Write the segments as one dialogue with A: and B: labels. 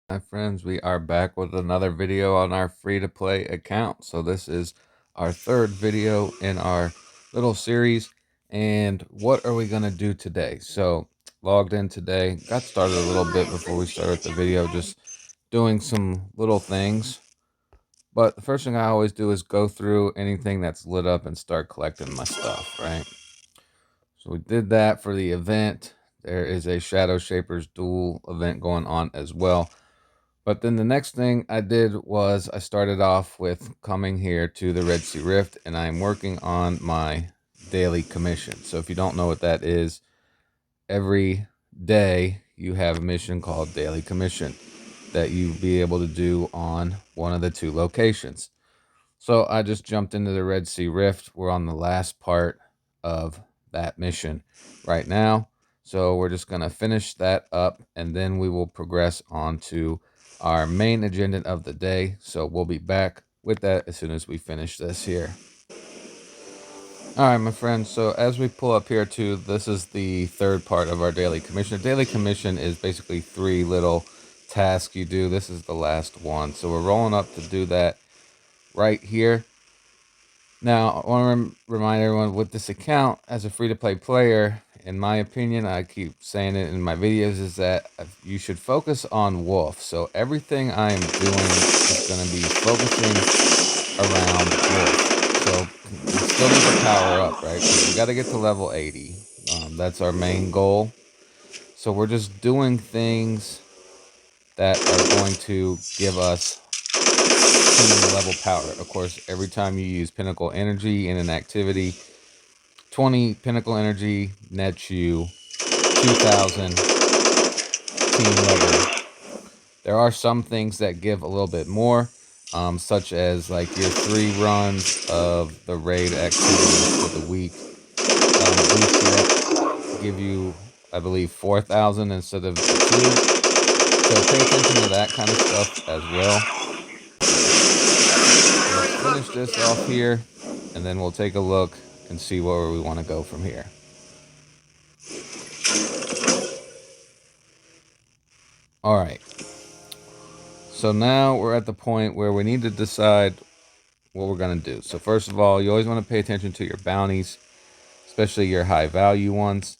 A: My friends, we are back with another video on our free-to-play account. So this is our third video in our little series. And what are we going to do today? So logged in today, got started a little bit before we started the video, just doing some little things. But the first thing I always do is go through anything that's lit up and start collecting my stuff, right? So we did that for the event. There is a Shadow Shapers duel event going on as well. But then the next thing I did was I started off with coming here to the Red Sea Rift, and I'm working on my daily commission. So if you don't know what that is, every day you have a mission called Daily Commission that you be able to do on one of the two locations. So I just jumped into the Red Sea Rift. We're on the last part of that mission right now. So we're just going to finish that up, and then we will progress on to our main agenda of the day. So we'll be back with that as soon as we finish this here. All right, my friends. So as we pull up here too, this is the third part of our daily commission. The daily commission is basically 3 little tasks you do. This is the last one. So we're rolling up to do that right here. Now, I want to remind everyone with this account, as a free-to-play player, in my opinion, I keep saying it in my videos, is that you should focus on Wolf. So everything I am doing is going to be focusing around Wolf. So we still need to power up, right? Because we got to get to level 80. That's our main goal. So we're just doing things that are going to give us level power. Of course, every time you use pinnacle energy in an activity, 20 pinnacle energy nets you 2,000 team level. There are some things that give a little bit more, such as like your 3 runs of the raid activities for the week boost you up, give you, I believe, 4,000 instead of 2. So pay attention to that kind of stuff as well. Let's finish this off here, and then we'll take a look and see where we want to go from here. All right. So now we're at the point where we need to decide what we're going to do. So first of all, you always want to pay attention to your bounties, especially your high value ones.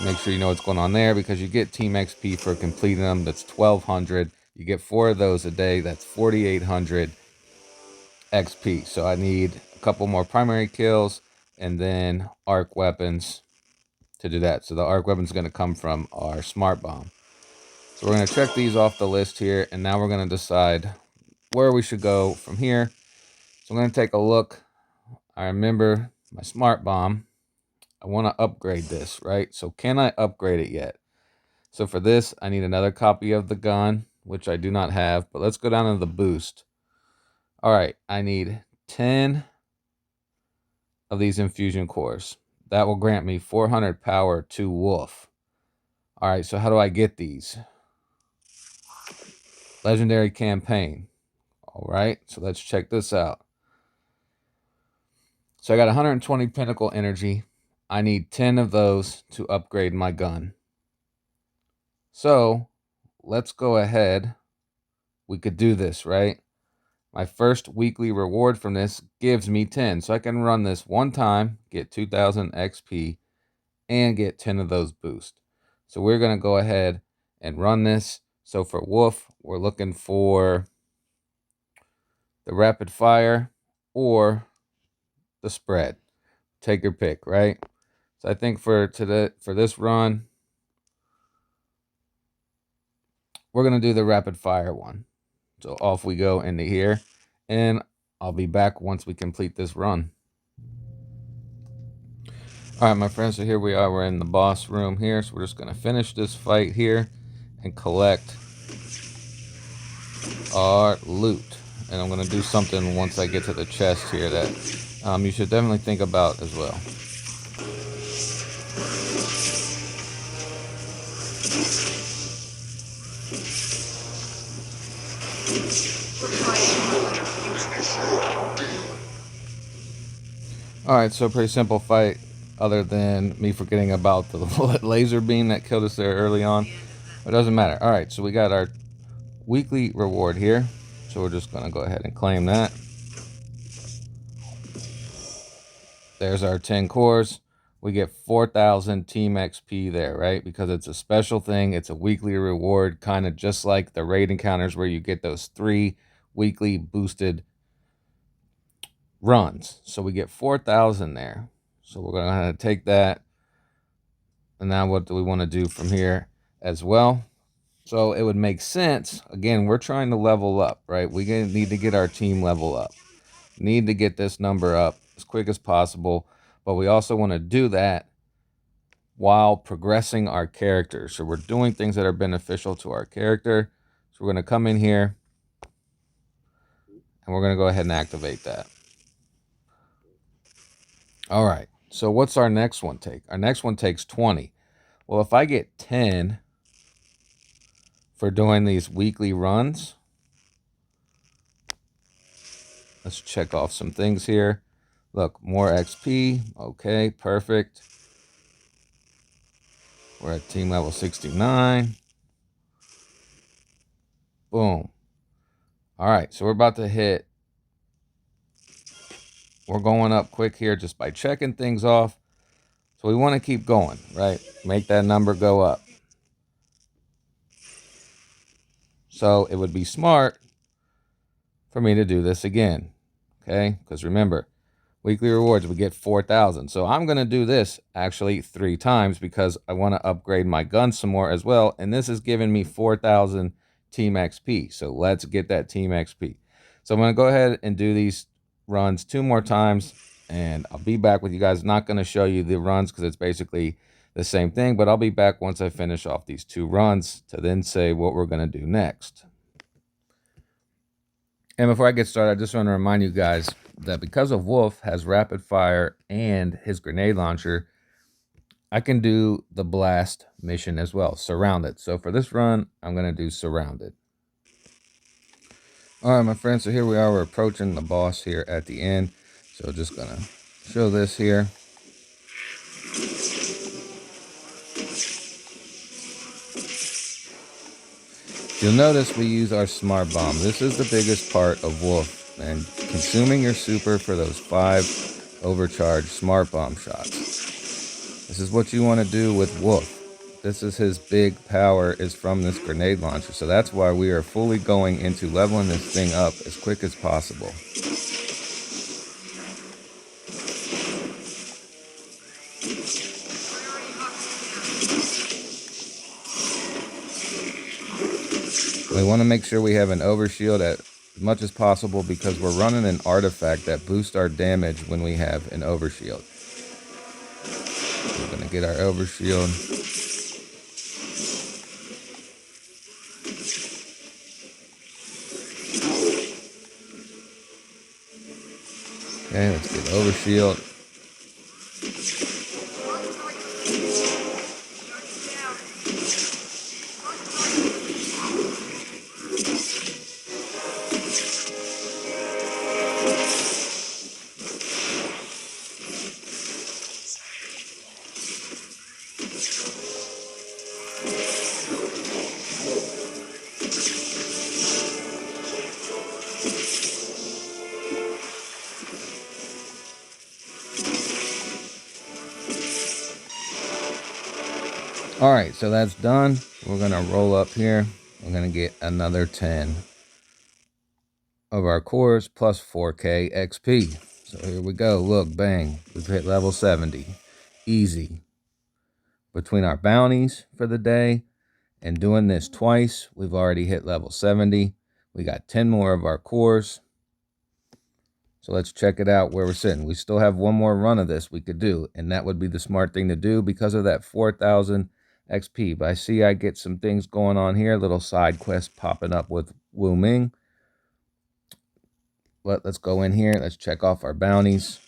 A: Make sure you know what's going on there, because you get team XP for completing them. That's 1,200. You get 4 of those a day. That's 4,800 XP. So I need a couple more primary kills and then arc weapons to do that. So the arc weapon is going to come from our smart bomb. So we're going to check these off the list here, and now we're going to decide where we should go from here. So I'm going to take a look. I remember my smart bomb. I want to upgrade this, right? So can I upgrade it yet? So for this, I need another copy of the gun, which I do not have, but let's go down to the boost. All right, I need 10 of these infusion cores. That will grant me 400 power to Wolf. All right, so how do I get these? Legendary campaign. All right, so let's check this out. So I got 120 pinnacle energy. I need 10 of those to upgrade my gun. So let's go ahead. We could do this, right? My first weekly reward from this gives me 10. So I can run this one time, get 2,000 XP, and get 10 of those boosts. So we're going to go ahead and run this. So for Wolf, we're looking for the rapid fire or the spread. Take your pick, right? So I think for this run, we're going to do the rapid fire one. So off we go into here, and I'll be back once we complete this run. All right, my friends, so here we are. We're in the boss room here. So we're just going to finish this fight here and collect our loot. And I'm going to do something once I get to the chest here that you should definitely think about as well. All right, so pretty simple fight, other than me forgetting about the laser beam that killed us there early on. But it doesn't matter. All right, so we got our weekly reward here. So we're just going to go ahead and claim that. There's our 10 cores. We get 4,000 team XP there, right? Because it's a special thing. It's a weekly reward, kind of just like the raid encounters where you get those 3 weekly boosted runs. So we get 4,000 there. So we're going to take that. And now what do we want to do from here as well? So it would make sense. Again, we're trying to level up, right? We need to get our team level up. Need to get this number up as quick as possible. But we also want to do that while progressing our character. So we're doing things that are beneficial to our character. So we're going to come in here and we're going to go ahead and activate that. All right. So what's our next one take? Our next one takes 20. Well, if I get 10 for doing these weekly runs, let's check off some things here. Look, more XP. Okay, perfect. We're at team level 69. Boom. All right, so we're about to hit. We're going up quick here just by checking things off. So we want to keep going, right? Make that number go up. So it would be smart for me to do this again, okay? Because remember, weekly rewards, we get 4,000. So I'm going to do this actually 3 times because I want to upgrade my gun some more as well. And this is giving me 4,000 team XP. So let's get that team XP. So I'm going to go ahead and do these runs 2 more times. And I'll be back with you guys. Not going to show you the runs because it's basically the same thing. But I'll be back once I finish off these 2 runs to then say what we're going to do next. And before I get started, I just want to remind you guys that because of Wolf has rapid fire and his grenade launcher, I can do the blast mission as well, surrounded. So for this run, I'm going to do surrounded. All right, my friends, so here we are. We're approaching the boss here at the end. So just going to show this here. You'll notice we use our smart bomb. This is the biggest part of Wolf, and consuming your super for those 5 overcharged smart bomb shots. This is what you want to do with Wolf. This is his big power, is from this grenade launcher. So that's why we are fully going into leveling this thing up as quick as possible. We want to make sure we have an overshield as much as possible because we're running an artifact that boosts our damage when we have an overshield. We're going to get our overshield. Okay, let's get overshield. All right, so that's done. We're going to roll up here. We're going to get another 10 of our cores plus 4K XP. So here we go. Look, bang. We've hit level 70. Easy. Between our bounties for the day and doing this twice, we've already hit level 70. We got 10 more of our cores. So let's check it out where we're sitting. We still have 1 more run of this we could do, and that would be the smart thing to do because of that 4,000 XP. But I see I get some things going on here, little side quest popping up with Wu Ming. But let's go in here. Let's check off our bounties.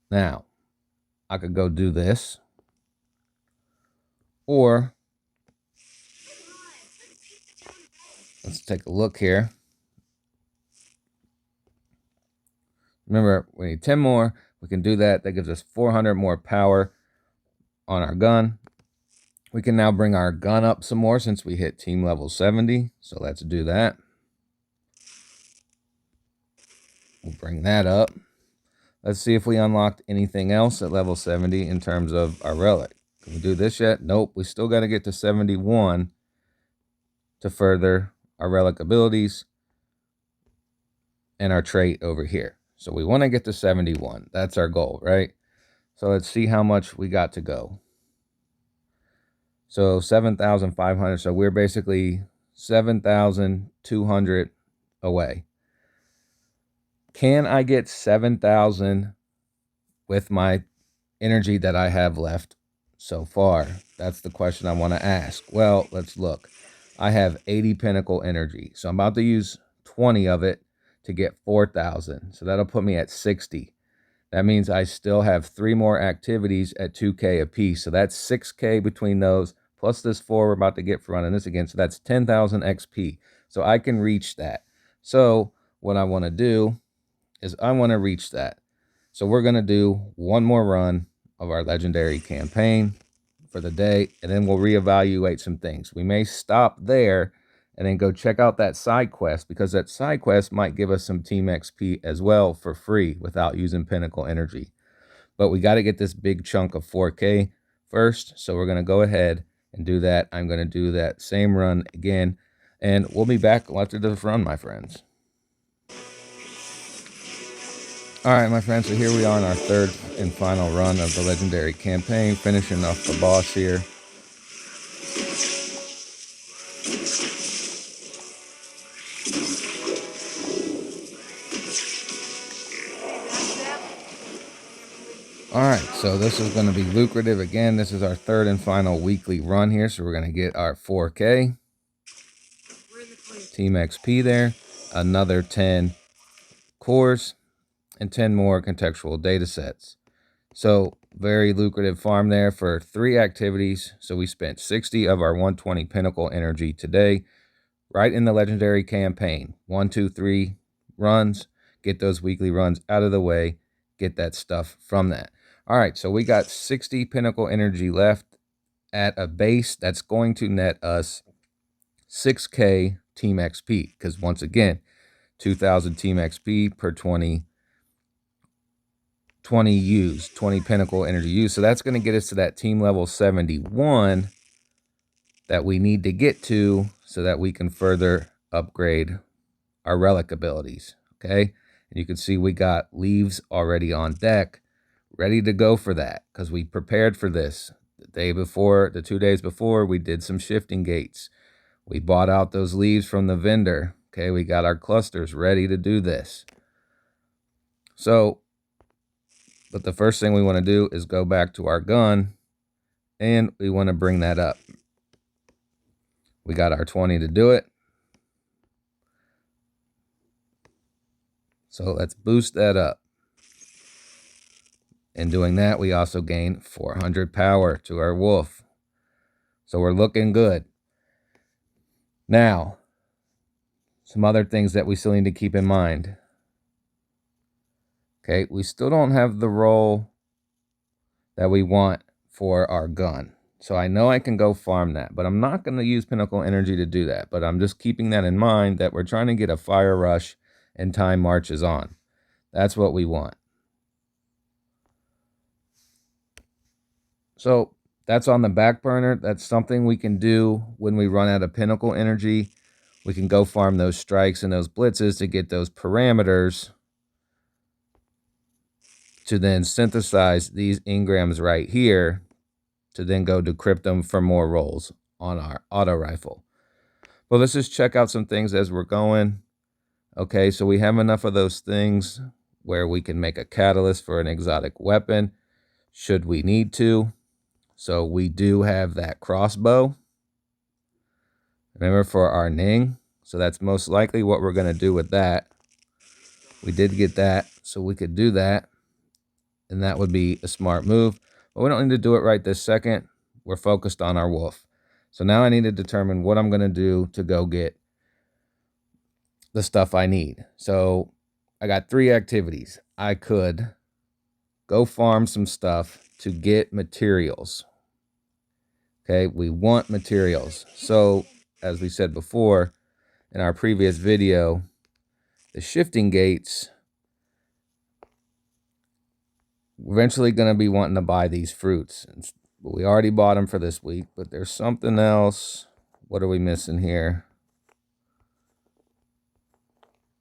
A: Now, I could go do this. Or, let's take a look here. Remember, we need 10 more. We can do that. That gives us 400 more power on our gun. We can now bring our gun up some more since we hit team level 70. So let's do that. We'll bring that up. Let's see if we unlocked anything else at level 70 in terms of our relic. Can we do this yet? Nope. We still got to get to 71 to further our relic abilities and our trait over here. So we want to get to 71. That's our goal, right? So let's see how much we got to go. So 7,500. So we're basically 7,200 away. Can I get 7,000 with my energy that I have left so far? That's the question I want to ask. Well, let's look. I have 80 pinnacle energy. So I'm about to use 20 of it to get 4,000. So that'll put me at 60. That means I still have 3 more activities at 2K apiece. So that's 6K between those, plus this 4 we're about to get for running this again. So that's 10,000 XP. So I can reach that. So what I want to do is I want to reach that. So we're going to do one more run of our legendary campaign for the day, and then we'll reevaluate some things. We may stop there and then go check out that side quest, because that side quest might give us some team XP as well for free without using pinnacle energy. But we got to get this big chunk of 4K first, so we're going to go ahead and do that. I'm going to do that same run again, and we'll be back after this run, my friends. All right, my friends, so here we are in our third and final run of the legendary campaign, finishing off the boss here. All right, so this is going to be lucrative again. This is our third and final weekly run here, so we're going to get our 4K. Team XP there, another 10 cores, and 10 more contextual data sets. So very lucrative farm there for 3 activities. So we spent 60 of our 120 pinnacle energy today, right in the legendary campaign. 1, 2, 3 runs, get those weekly runs out of the way, get that stuff from that. All right, so we got 60 pinnacle energy left at a base that's going to net us 6K team XP, because once again, 2,000 team XP per 20 used, 20 pinnacle energy used. So that's going to get us to that team level 71 that we need to get to so that we can further upgrade our relic abilities. Okay, and you can see we got leaves already on deck, ready to go for that, because we prepared for this the day before. The 2 days before, we did some shifting gates. We bought out those leaves from the vendor. Okay, we got our clusters ready to do this. So, but the first thing we want to do is go back to our gun, and we want to bring that up. We got our 20 to do it. So let's boost that up. In doing that, we also gain 400 power to our wolf. So we're looking good. Now, some other things that we still need to keep in mind. Okay, we still don't have the roll that we want for our gun. So I know I can go farm that, but I'm not going to use pinnacle energy to do that. But I'm just keeping that in mind, that we're trying to get a fire rush and time marches on. That's what we want. So that's on the back burner. That's something we can do when we run out of pinnacle energy. We can go farm those strikes and those blitzes to get those parameters to then synthesize these engrams right here to then go decrypt them for more rolls on our auto rifle. Well, let's just check out some things as we're going. Okay, so we have enough of those things where we can make a catalyst for an exotic weapon should we need to. So we do have that crossbow. Remember, for our ling. So that's most likely what we're going to do with that. We did get that, so we could do that. And that would be a smart move. But we don't need to do it right this second. We're focused on our wolf. So now I need to determine what I'm going to do to go get the stuff I need. So I got 3 activities. I could go farm some stuff to get materials. Okay, we want materials. So, as we said before in our previous video, the shifting gates, we're eventually going to be wanting to buy these fruits. But we already bought them for this week, but there's something else. What are we missing here?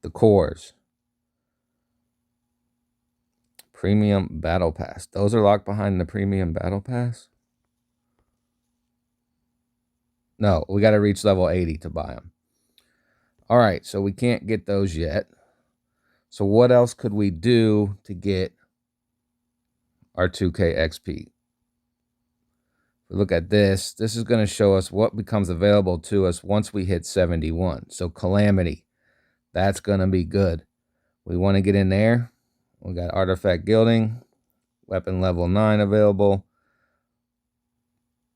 A: The cores. Premium Battle Pass. Those are locked behind the Premium Battle Pass? No, we got to reach level 80 to buy them. All right, so we can't get those yet. So what else could we do to get our 2K XP? If we look at this, this is going to show us what becomes available to us once we hit 71. So Calamity, that's going to be good. We want to get in there. We got Artifact Gilding, Weapon level 9 available.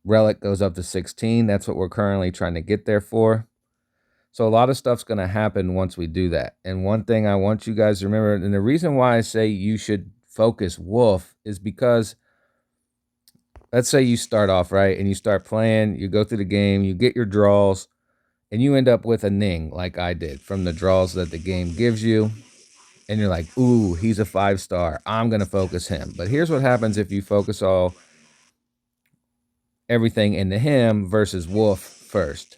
A: Relic goes up to 16. That's what we're currently trying to get there for. So a lot of stuff's going to happen once we do that. And one thing I want you guys to remember, and the reason why I say you should focus Wolf is because, let's say you start off, right, and you start playing, you go through the game, you get your draws, and you end up with a Ning, like I did, from the draws that the game gives you. And you're like, ooh, he's a 5-star. I'm going to focus him. But here's what happens if you focus everything into him versus Wolf first.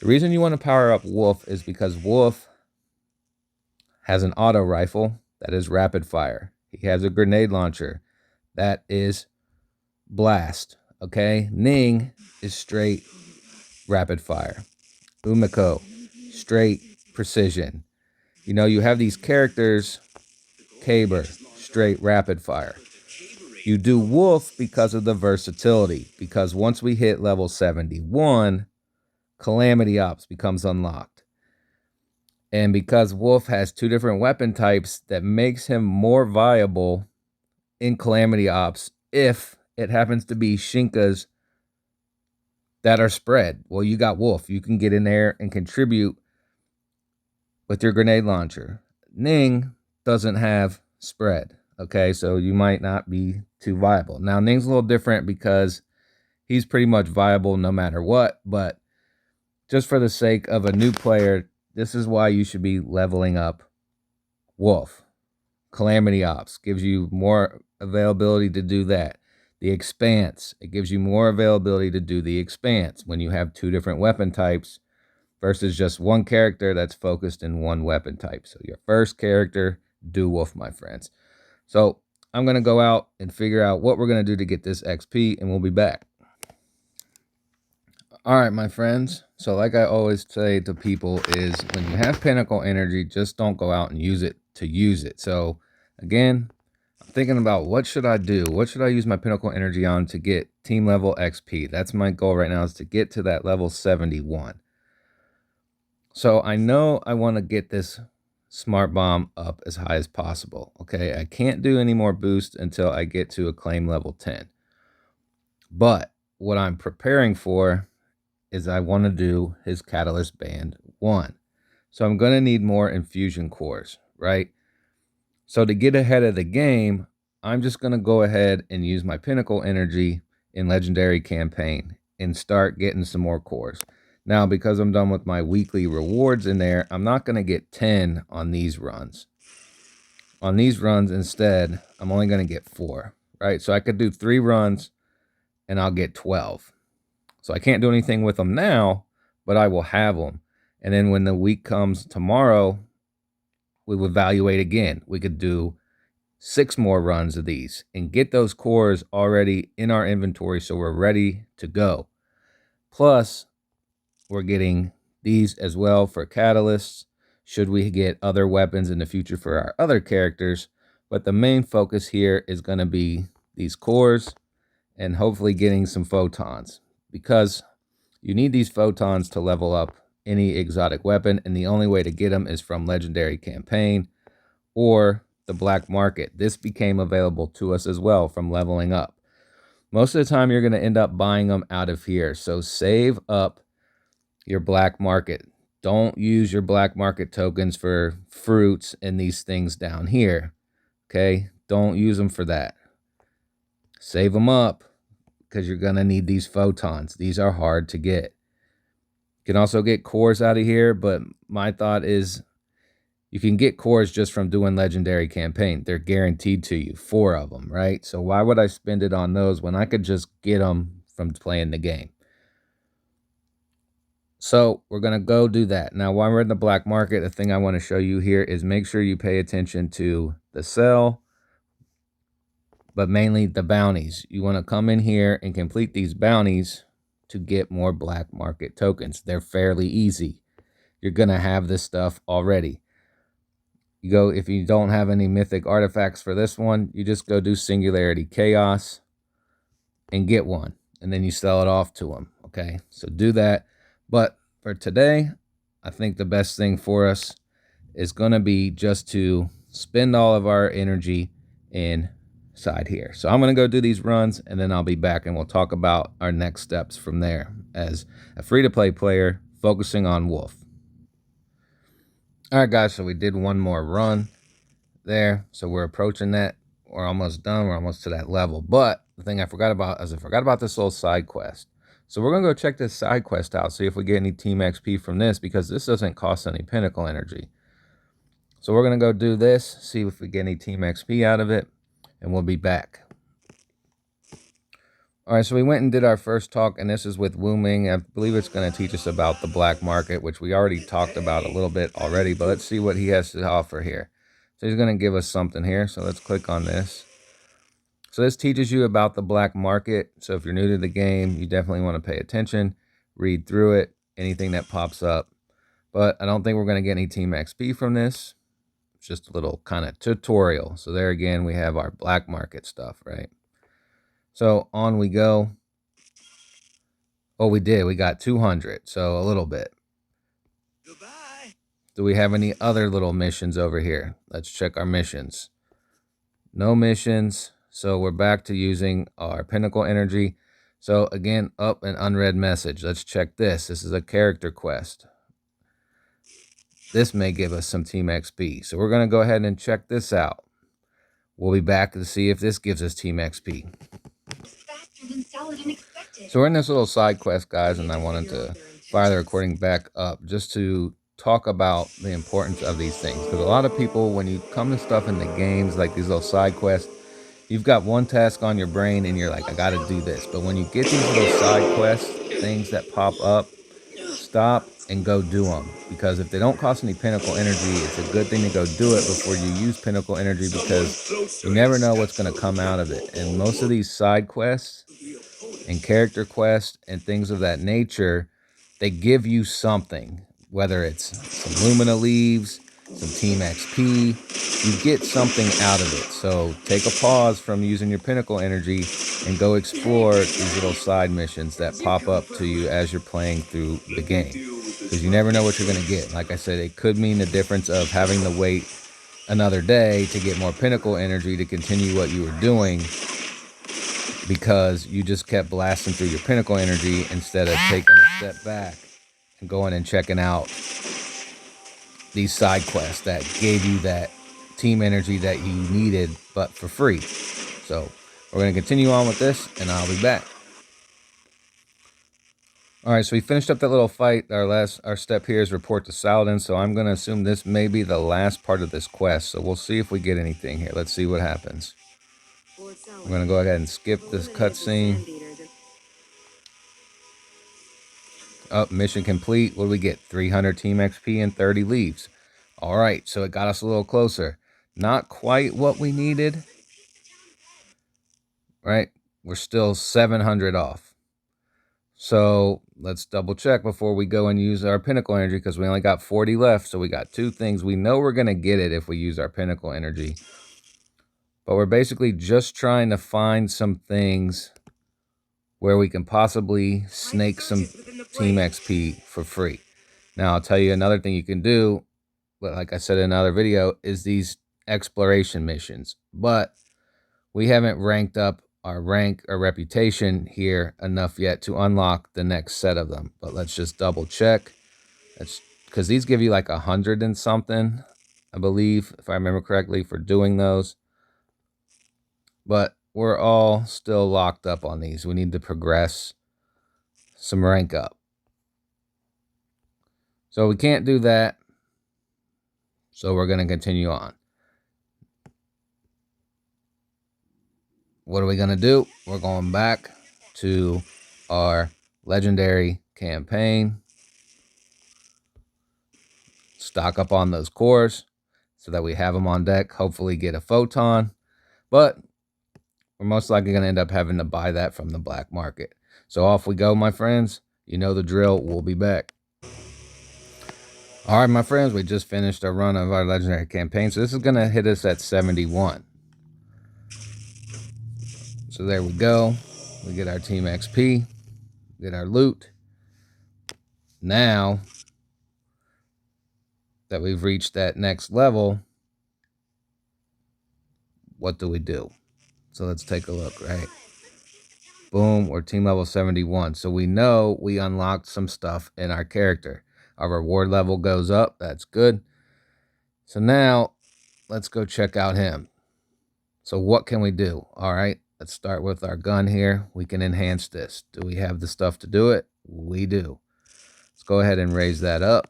A: The reason you want to power up Wolf is because Wolf has an auto rifle that is rapid fire. He has a grenade launcher that is blast. Okay, Ning is straight rapid fire. Umiko, straight precision. You know, you have these characters, Caber, straight rapid fire. You do Wolf because of the versatility, because once we hit level 71, Calamity Ops becomes unlocked. And because Wolf has 2 different weapon types, that makes him more viable in Calamity Ops if it happens to be Shinkas that are spread. Well, you got Wolf. You can get in there and contribute with your grenade launcher. Ning doesn't have spread. Okay, so you might not be too viable. Now, Ning's a little different because he's pretty much viable no matter what, but just for the sake of a new player, this is why you should be leveling up Wolf. Calamity Ops gives you more availability to do that. The Expanse, it gives you more availability to do the Expanse when you have 2 different weapon types versus just one character that's focused in one weapon type. So your first character, do Wolf, my friends. So I'm going to go out and figure out what we're going to do to get this XP, and we'll be back. All right, my friends. So like I always say to people is when you have Pinnacle Energy, just don't go out and use it to use it. So again, I'm thinking about what should I do? What should I use my Pinnacle Energy on to get team level XP? That's my goal right now, is to get to that level 71. So I know I want to get this Smart Bomb up as high as possible. Okay, I can't do any more boost until I get to Acclaim level 10. But what I'm preparing for is I want to do his Catalyst Band 1. So I'm going to need more infusion cores, right? So to get ahead of the game, I'm just going to go ahead and use my Pinnacle Energy in Legendary Campaign and start getting some more cores. Now, because I'm done with my weekly rewards in there, I'm not going to get 10 on these runs. On these runs, instead, I'm only going to get 4, right? So I could do 3 runs, and I'll get 12. So I can't do anything with them now, but I will have them. And then when the week comes tomorrow, we will evaluate again. We could do 6 more runs of these and get those cores already in our inventory so we're ready to go. Plus, we're getting these as well for catalysts, should we get other weapons in the future for our other characters. But the main focus here is going to be these cores and hopefully getting some photons, because you need these photons to level up any exotic weapon, and the only way to get them is from Legendary Campaign or the black market. This became available to us as well from leveling up. Most of the time, you're going to end up buying them out of here. So save up your black market. Don't use your black market tokens for fruits and these things down here. Okay? Don't use them for that. Save them up. because you're going to need these photons. These are hard to get. You can also get cores out of here, but my thought is you can get cores just from doing legendary campaign. They're guaranteed to you, 4 of them, right? So why would I spend it on those when I could just get them from playing the game? So we're going to go do that. Now, while we're in the black market, the thing I want to show you here is make sure you pay attention to the sell, but mainly the bounties. You want to come in here and complete these bounties to get more black market tokens. They're fairly easy. You're going to have this stuff already. You go, if you don't have any mythic artifacts for this one, you just go do Singularity Chaos and get one. And then you sell it off to them. Okay, so do that. But for today, I think the best thing for us is going to be just to spend all of our energy inside here. So I'm going to go do these runs, and then I'll be back, and we'll talk about our next steps from there as a free-to-play player focusing on Wolf. All right, guys, so we did one more run there. So we're approaching that. We're almost done. We're almost to that level. But the thing I forgot about is I forgot about this little side quest. So we're going to go check this side quest out, see if we get any team XP from this, because this doesn't cost any pinnacle energy. So we're going to go do this, see if we get any team XP out of it, and we'll be back. All right, so we went and did our first talk, and this is with Wu Ming. I believe it's going to teach us about the black market, which we already talked about a little bit already, but let's see what he has to offer here. So he's going to give us something here, so let's click on this. So this teaches you about the black market. So if you're new to the game, you definitely want to pay attention, read through it, anything that pops up. But I don't think we're going to get any team XP from this. It's just a little kind of tutorial. So there again, we have our black market stuff, right? So on we go. Oh, we did. We got 200. So a little bit. Goodbye. Do we have any other little missions over here? Let's check our missions. No missions. So we're back to using our pinnacle energy. So again, up an unread message. Let's check this. This is a character quest. This may give us some team XP. So we're going to go ahead and check this out. We'll be back to see if this gives us team XP. So we're in this little side quest, guys, and I wanted to fire the recording back up just to talk about the importance of these things. Because a lot of people, when you come to stuff in the games, like these little side quests, you've got one task on your brain and you're like, I got to do this. But when you get these little side quests, things that pop up, stop and go do them. Because if they don't cost any pinnacle energy, it's a good thing to go do it before you use pinnacle energy, because you never know what's going to come out of it. And most of these side quests and character quests and things of that nature, they give you something, whether it's some Lumina leaves, some team XP, you get something out of it. So take a pause from using your pinnacle energy and go explore these little side missions that pop up to you as you're playing through the game, because you never know what you're going to get. Like I said, it could mean the difference of having to wait another day to get more pinnacle energy to continue what you were doing, because you just kept blasting through your pinnacle energy instead of taking a step back and going and checking out these side quests that gave you that team energy that you needed, but for free. So we're going to continue on with this, and I'll be back. All right, so we finished up that little fight. Our step here is report to Saladin, so I'm going to assume this may be the last part of this quest. So we'll see if we get anything here. Let's see what happens. I'm going to go ahead and skip this cutscene. Oh, mission complete. What do we get? 300 team XP and 30 leaves. All right, so it got us a little closer. Not quite what we needed. Right? We're still 700 off. So let's double check before we go and use our pinnacle energy, because we only got 40 left. So we got 2 things. We know we're going to get it if we use our pinnacle energy. But we're basically just trying to find some things where we can possibly snake some team XP for free. Now, I'll tell you another thing you can do, but like I said in another video, is these exploration missions. But we haven't ranked up our rank or reputation here enough yet to unlock the next set of them. But let's just double check. That's because these give you like 100 and something, I believe, if I remember correctly, for doing those. But we're all still locked up on these. We need to progress some rank up. So we can't do that. So we're going to continue on. What are we going to do? We're going back to our legendary campaign. Stock up on those cores so that we have them on deck. Hopefully get a photon. But we're most likely going to end up having to buy that from the black market. So off we go, my friends. You know the drill. We'll be back. All right, my friends, we just finished our run of our legendary campaign. So this is going to hit us at 71. So there we go. We get our team XP, get our loot. Now that we've reached that next level, what do we do? So let's take a look, right? Boom, we're team level 71. So we know we unlocked some stuff in our character. Our reward level goes up. That's good. So now let's go check out him. So what can we do? All right, let's start with our gun here. We can enhance this. Do we have the stuff to do it? We do. Let's go ahead and raise that up.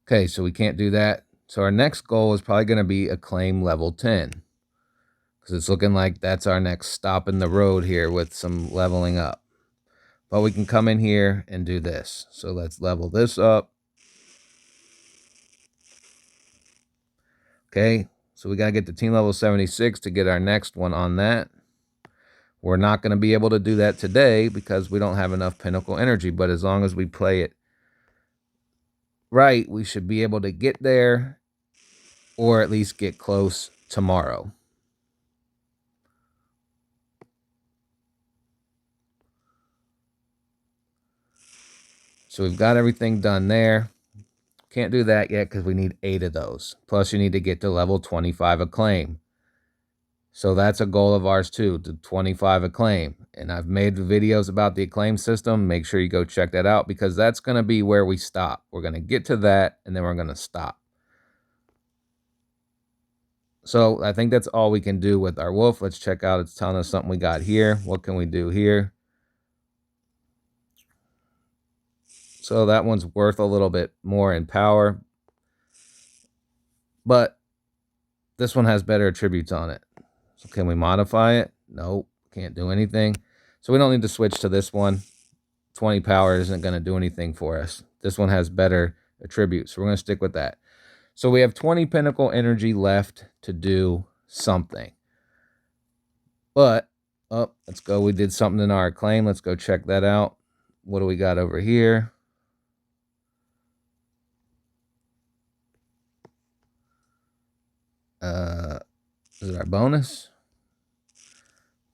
A: Okay, so we can't do that. So our next goal is probably going to be acclaim level 10. Because it's looking like that's our next stop in the road here with some leveling up. But we can come in here and do this. So let's level this up. Okay, so we got to get to team level 76 to get our next one on that. We're not going to be able to do that today because we don't have enough pinnacle energy. But as long as we play it right, we should be able to get there or at least get close tomorrow. So we've got everything done there. Can't do that yet because we need 8 of those. Plus you need to get to level 25 acclaim. So that's a goal of ours too, to 25 acclaim. And I've made videos about the acclaim system. Make sure you go check that out because that's going to be where we stop. We're going to get to that and then we're going to stop. So I think that's all we can do with our wolf. Let's check out. It's telling us something we got here. What can we do here? So that one's worth a little bit more in power. But this one has better attributes on it. So can we modify it? Nope, can't do anything. So we don't need to switch to this one. 20 power isn't going to do anything for us. This one has better attributes, so we're going to stick with that. So we have 20 pinnacle energy left to do something. But, oh, let's go. We did something in our acclaim. Let's go check that out. What do we got over here? Is it our bonus?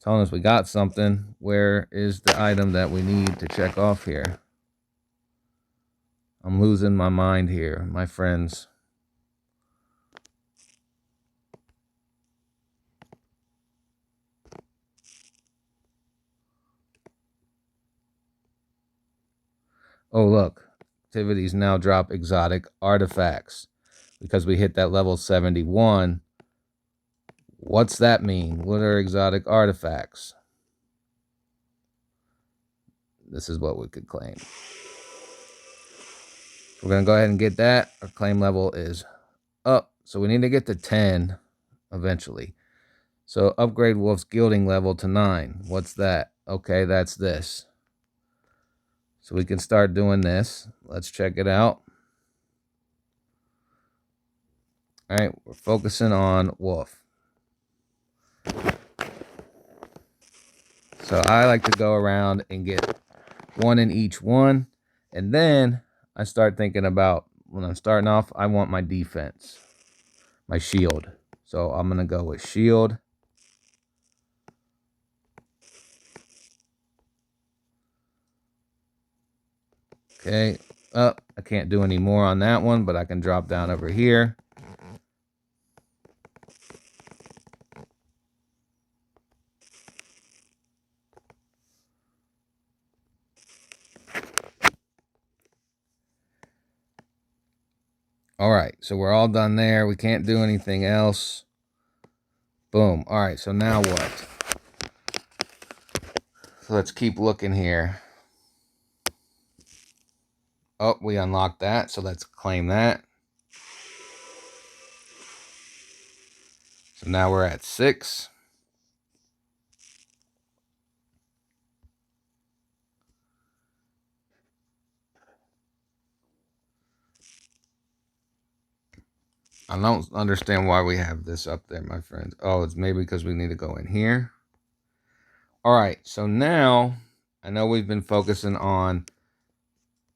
A: Telling us we got something. Where is the item that we need to check off here? I'm losing my mind here, my friends. Oh, look. Activities now drop exotic artifacts. Because we hit that level 71. What's that mean? What are exotic artifacts? This is what we could claim. We're going to go ahead and get that. Our claim level is up. So we need to get to 10 eventually. So upgrade Wolf's Gilding level to 9. What's that? Okay, that's this. So we can start doing this. Let's check it out. All right, we're focusing on Wolf. So I like to go around and get one in each one. And then I start thinking about, when I'm starting off, I want my defense, my shield. So I'm going to go with shield. Okay, I can't do any more on that one, but I can drop down over here. All right, so we're all done there. We can't do anything else. Boom. All right, so now what? So let's keep looking here. Oh, we unlocked that, so let's claim that. So now we're at 6. I don't understand why we have this up there, my friends. Oh, it's maybe because we need to go in here. All right, so now I know we've been focusing on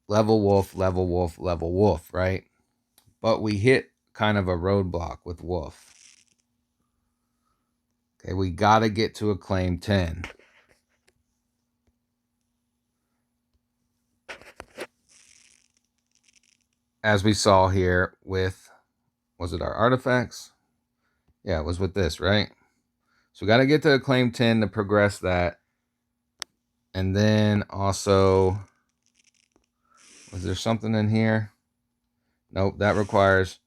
A: level wolf, level wolf, level wolf, right? But we hit kind of a roadblock with wolf. Okay, we got to get to acclaim 10. As we saw here with, was it our artifacts? Yeah, it was with this, right? So we got to get to acclaim 10 to progress that. And then also, was there something in here? Nope, that requires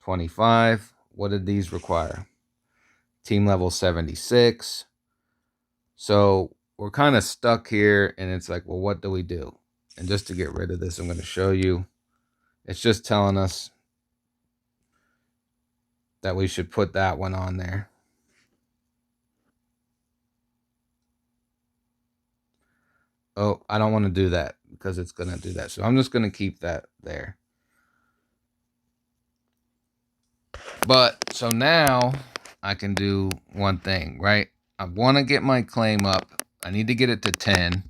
A: 25. What did these require? Team level 76. So we're kind of stuck here, and it's like, well, what do we do? And just to get rid of this, I'm going to show you. It's just telling us that we should put that one on there. Oh, I don't want to do that because it's going to do that. So I'm just going to keep that there. But so now I can do one thing, right? I want to get my claim up. I need to get it to 10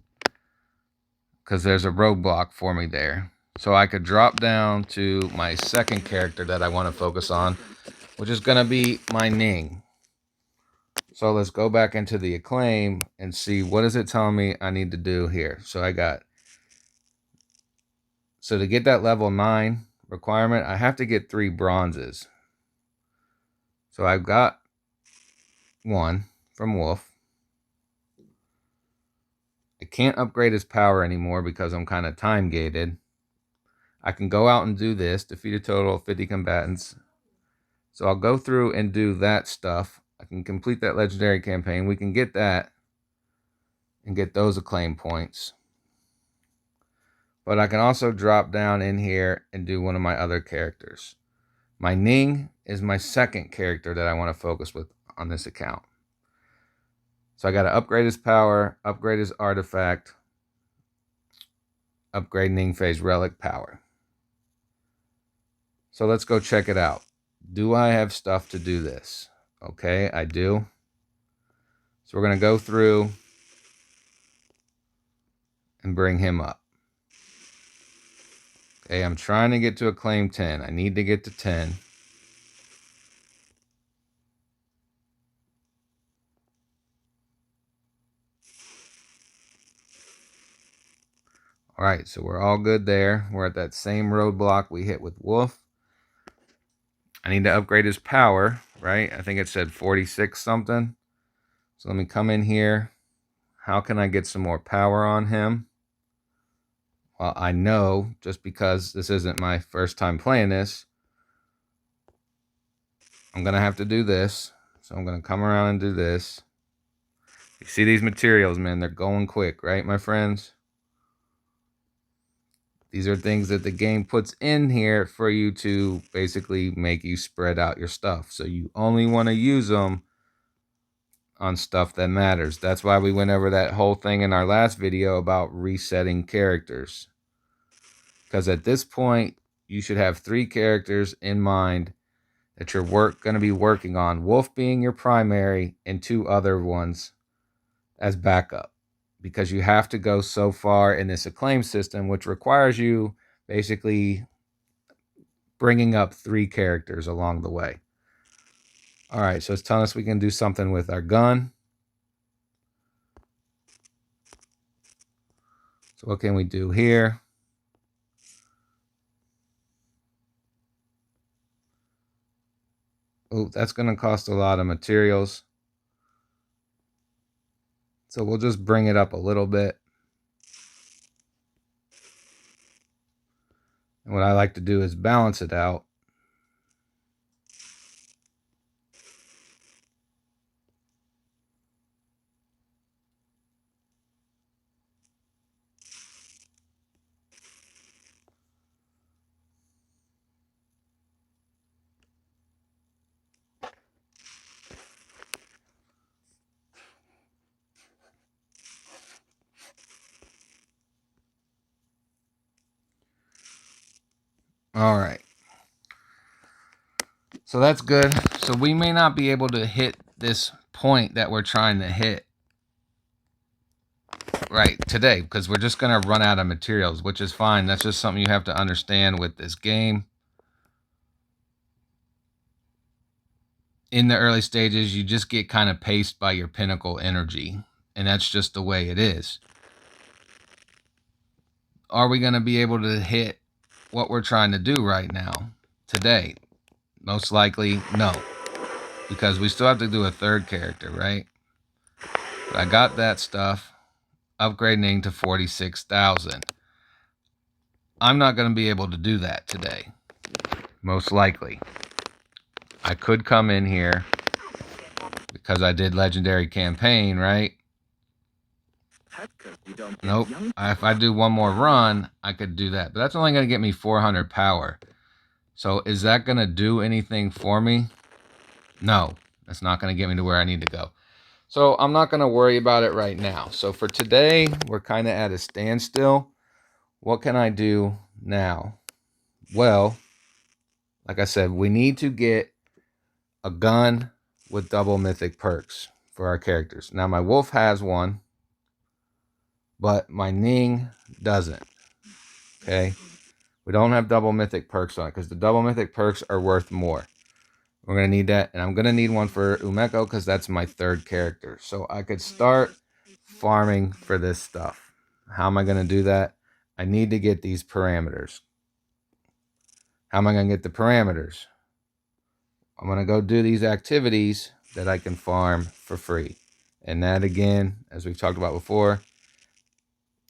A: because there's a roadblock for me there. So I could drop down to my second character that I want to focus on, which is going to be my Ning. So let's go back into the acclaim and see what is it telling me I need to do here. So to get that level 9 requirement, I have to get 3 bronzes. So I've got 1 from Wolf. I can't upgrade his power anymore because I'm kind of time gated. I can go out and do this, defeat a total of 50 combatants. So I'll go through and do that stuff. I can complete that legendary campaign. We can get that and get those acclaim points. But I can also drop down in here and do one of my other characters. My Ning is my second character that I want to focus with on this account. So I got to upgrade his power, upgrade his artifact, upgrade Ning Fei's relic power. So let's go check it out. Do I have stuff to do this? Okay, I do. So we're going to go through and bring him up. Okay, I'm trying to get to acclaim 10. I need to get to 10. All right, so we're all good there. We're at that same roadblock we hit with Wolf. I need to upgrade his power, right? I think it said 46 something. So let me come in here. How can I get some more power on him? Well, I know, just because this isn't my first time playing this, I'm going to have to do this. So I'm going to come around and do this. You see these materials, man, they're going quick, right, my friends? These are things that the game puts in here for you to basically make you spread out your stuff. So you only want to use them on stuff that matters. That's why we went over that whole thing in our last video about resetting characters. Because at this point, you should have 3 characters in mind that you're going to be working on. Wolf being your primary and 2 other ones as backup. Because you have to go so far in this acclaim system, which requires you basically bringing up 3 characters along the way. All right, so it's telling us we can do something with our gun. So what can we do here? Oh, that's going to cost a lot of materials. So we'll just bring it up a little bit. And what I like to do is balance it out. All right. So that's good. So we may not be able to hit this point that we're trying to hit right today because we're just going to run out of materials, which is fine. That's just something you have to understand with this game. In the early stages, you just get kind of paced by your pinnacle energy, and that's just the way it is. Are we going to be able to hit what we're trying to do right now today? Most likely, no, because we still have to do a third character, right? But I got that stuff, upgrading to 46,000. I'm not going to be able to do that today, most likely. I could come in here because I did legendary campaign, right? Nope. If I do one more run, I could do that. But that's only going to get me 400 power. So is that going to do anything for me? No. That's not going to get me to where I need to go. So I'm not going to worry about it right now. So for today, we're kind of at a standstill. What can I do now? Well, like I said, we need to get a gun with double mythic perks for our characters. Now, my wolf has one, but my Ning doesn't. Okay? We don't have double mythic perks on it because the double mythic perks are worth more. We're going to need that, and I'm going to need one for Umeko because that's my third character. So I could start farming for this stuff. How am I going to do that? I need to get these parameters. How am I going to get the parameters? I'm going to go do these activities that I can farm for free. And that, again, as we've talked about before,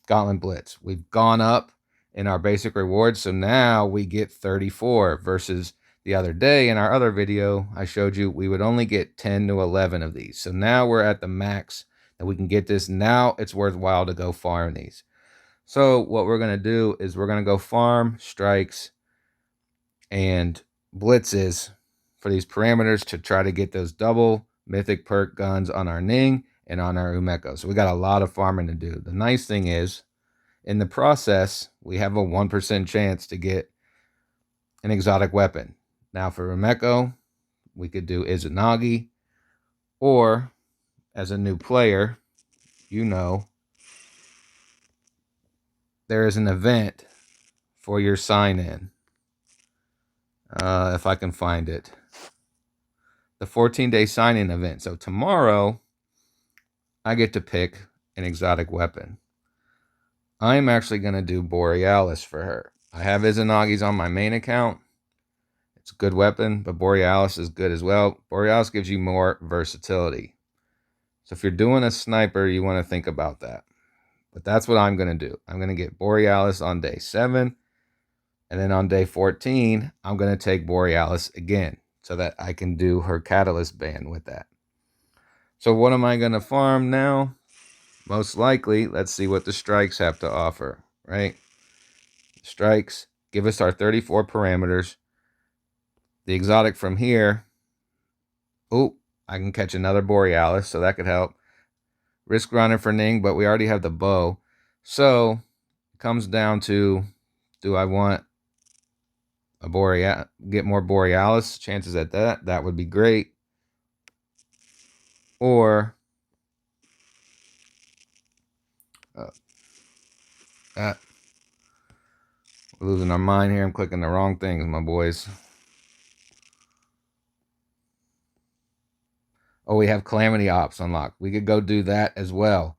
A: Gauntlet Blitz. We've gone up in our basic rewards, so now we get 34 versus the other day in our other video I showed you we would only get 10 to 11 of these. So now we're at the max that we can get this. Now it's worthwhile to go farm these. So what we're going to do is we're going to go farm strikes and blitzes for these parameters to try to get those double mythic perk guns on our Ning and on our Umeko. So we got a lot of farming to do. The nice thing is, in the process, we have a 1% chance to get an exotic weapon. Now for Umeko, we could do Izanagi, or as a new player, you know, there is an event for your sign-in. If I can find it. The 14-day sign-in event. So tomorrow, I get to pick an exotic weapon. I'm actually going to do Borealis for her. I have Izanagi's on my main account. It's a good weapon, but Borealis is good as well. Borealis gives you more versatility. So if you're doing a sniper, you want to think about that. But that's what I'm going to do. I'm going to get Borealis on day 7. And then on day 14, I'm going to take Borealis again so that I can do her catalyst ban with that. So what am I going to farm now? Most likely, let's see what the strikes have to offer, right? Strikes give us our 34 parameters. The exotic from here, oh, I can catch another Borealis, so that could help. Risk runner for Ning, but we already have the bow. So it comes down to, do I want a get more Borealis chances at that? That would be great. Or we're losing our mind here. I'm clicking the wrong things, my boys. Oh, we have Calamity Ops unlocked. We could go do that as well.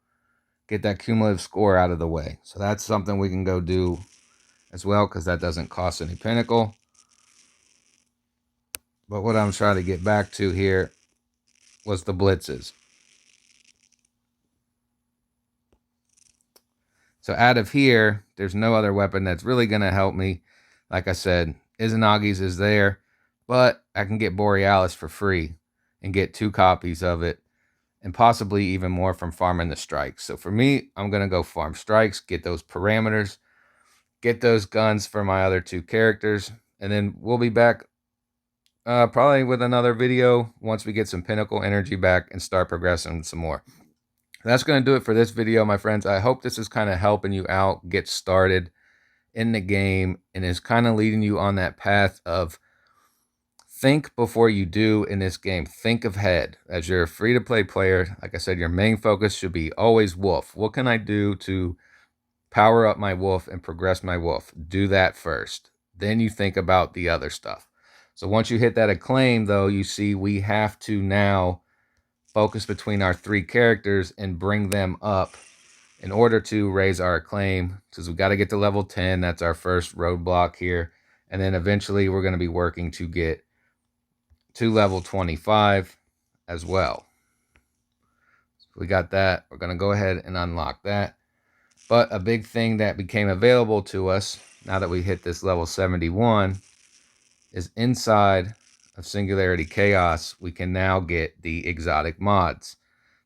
A: Get that cumulative score out of the way. So that's something we can go do as well because that doesn't cost any pinnacle. But what I'm trying to get back to here was the blitzes. So out of here, there's no other weapon that's really going to help me. Like I said, Izanagi's is there, but I can get Borealis for free and get 2 copies of it and possibly even more from farming the strikes. So for me, I'm going to go farm strikes, get those parameters, get those guns for my other 2 characters, and then we'll be back probably with another video once we get some pinnacle energy back and start progressing some more. That's going to do it for this video, my friends. I hope this is kind of helping you out, get started, in the game and is kind of leading you on that path of think before you do in this game. Think ahead. As you're a free-to-play player, like I said, your main focus should be always wolf. What can I do to power up my wolf and progress my wolf? Do that first. Then you think about the other stuff. So once you hit that acclaim, though, you see we have to now focus between our 3 characters and bring them up in order to raise our acclaim, because we got to get to level 10. That's our first roadblock here. And then eventually we're going to be working to get to level 25 as well. So we got that. We're going to go ahead and unlock that. But a big thing that became available to us now that we hit this level 71 is inside of Singularity Chaos, we can now get the exotic mods.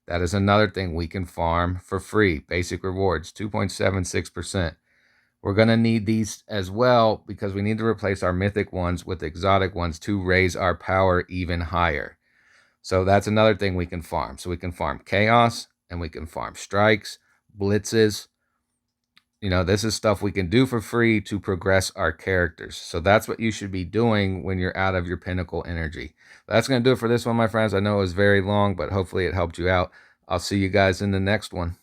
A: That is another thing we can farm for free. Basic rewards, 2.76%. We're going to need these as well because we need to replace our mythic ones with exotic ones to raise our power even higher. So that's another thing we can farm. So we can farm chaos and we can farm strikes, blitzes. You know, this is stuff we can do for free to progress our characters. So that's what you should be doing when you're out of your pinnacle energy. That's going to do it for this one, my friends. I know it was very long, but hopefully it helped you out. I'll see you guys in the next one.